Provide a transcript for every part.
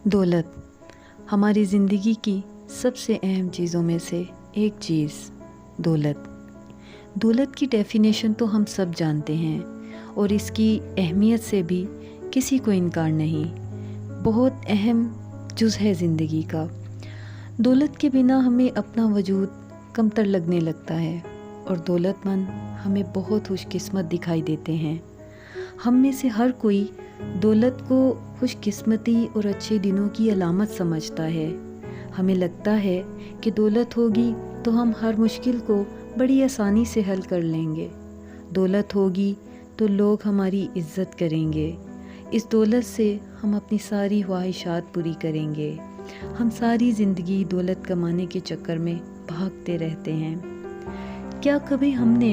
दौलत हमारी ज़िंदगी की सबसे अहम चीज़ों में से एक चीज़ दौलत की डेफिनेशन तो हम सब जानते हैं और इसकी अहमियत से भी किसी को इनकार नहीं। बहुत अहम जुज़ है ज़िंदगी का। दौलत के बिना हमें अपना वजूद कमतर लगने लगता है और दौलतमंद हमें बहुत खुशकिस्मत दिखाई देते हैं। हम में से हर कोई दौलत को खुशकिस्मती और अच्छे दिनों की अलामत समझता है। हमें लगता है कि दौलत होगी तो हम हर मुश्किल को बड़ी आसानी से हल कर लेंगे। दौलत होगी तो लोग हमारी इज़्ज़त करेंगे। इस दौलत से हम अपनी सारी ख्वाहिशात पूरी करेंगे। हम सारी ज़िंदगी दौलत कमाने के चक्कर में भागते रहते हैं। क्या कभी हमने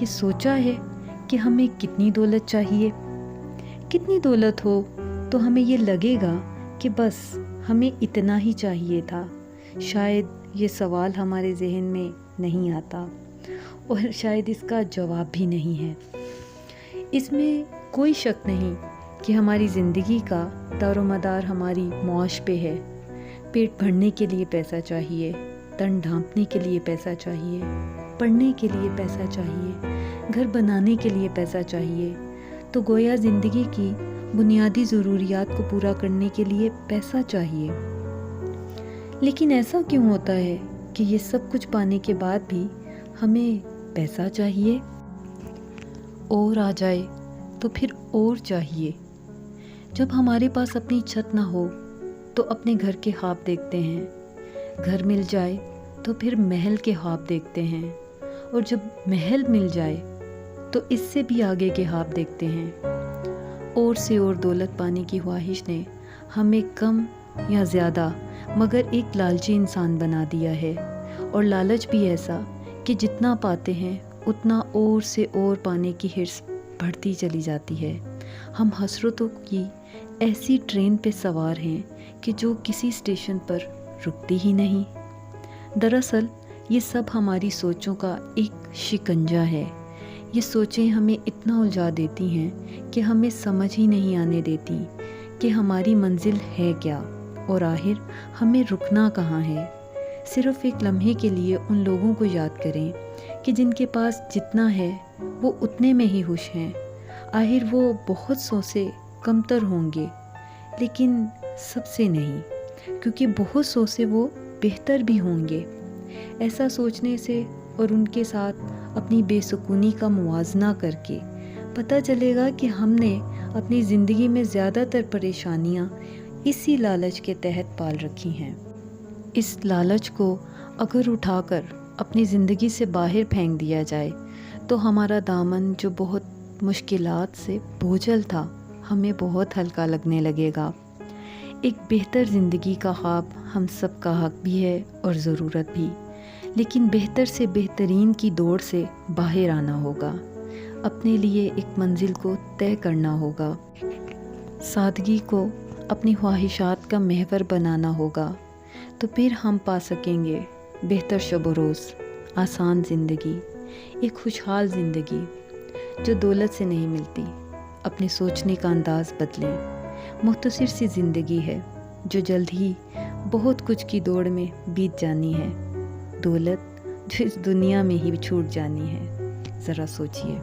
ये सोचा है कि हमें कितनी दौलत चाहिए? कितनी दौलत हो तो हमें ये लगेगा कि बस हमें इतना ही चाहिए था? शायद ये सवाल हमारे जहन में नहीं आता और शायद इसका जवाब भी नहीं है। इसमें कोई शक नहीं कि हमारी ज़िंदगी का दारोमदार हमारी मौश पे है। पेट भरने के लिए पैसा चाहिए, तन ढांपने के लिए पैसा चाहिए, पढ़ने के लिए पैसा चाहिए, घर बनाने के लिए पैसा चाहिए। तो गोया ज़िंदगी की बुनियादी ज़रूरियात को पूरा करने के लिए पैसा चाहिए। लेकिन ऐसा क्यों होता है कि ये सब कुछ पाने के बाद भी हमें पैसा चाहिए? और आ जाए तो फिर और चाहिए। जब हमारे पास अपनी छत ना हो तो अपने घर के ख्वाब देखते हैं। घर मिल जाए तो फिर महल के ख्वाब देखते हैं और जब महल मिल जाए तो इससे भी आगे के ख्वाब देखते हैं। और से और दौलत पाने की ख्वाहिश ने हमें कम या ज़्यादा मगर एक लालची इंसान बना दिया है। और लालच भी ऐसा कि जितना पाते हैं उतना और से और पाने की हिर्स बढ़ती चली जाती है। हम हसरतों की ऐसी ट्रेन पे सवार हैं कि जो किसी स्टेशन पर रुकती ही नहीं। दरअसल ये सब हमारी सोचों का एक शिकंजा है। ये सोचें हमें इतना उलझा देती हैं कि हमें समझ ही नहीं आने देती कि हमारी मंजिल है क्या और आखिर हमें रुकना कहाँ है। सिर्फ़ एक लम्हे के लिए उन लोगों को याद करें कि जिनके पास जितना है वो उतने में ही खुश हैं। आखिर वो बहुत सौ से कमतर होंगे लेकिन सबसे नहीं, क्योंकि बहुत सौ से वो बेहतर भी होंगे। ऐसा सोचने से और उनके साथ अपनी बेसुकूनी का मुवाजना करके पता चलेगा कि हमने अपनी ज़िंदगी में ज़्यादातर परेशानियाँ इसी लालच के तहत पाल रखी हैं। इस लालच को अगर उठाकर अपनी ज़िंदगी से बाहर फेंक दिया जाए तो हमारा दामन जो बहुत मुश्किलात से बोझल था हमें बहुत हल्का लगने लगेगा। एक बेहतर ज़िंदगी का ख्वाब हम सब का हक भी है और ज़रूरत भी, लेकिन बेहतर से बेहतरीन की दौड़ से बाहर आना होगा। अपने लिए एक मंजिल को तय करना होगा। सादगी को अपनी ख्वाहिशात का महवर बनाना होगा। तो फिर हम पा सकेंगे बेहतर शब रोज़, आसान ज़िंदगी, एक खुशहाल ज़िंदगी जो दौलत से नहीं मिलती। अपने सोचने का अंदाज़ बदलें। मुख्तसर सी ज़िंदगी है जो जल्द ही बहुत कुछ की दौड़ में बीत जानी है। दौलत जो इस दुनिया में ही छूट जानी है। ज़रा सोचिए।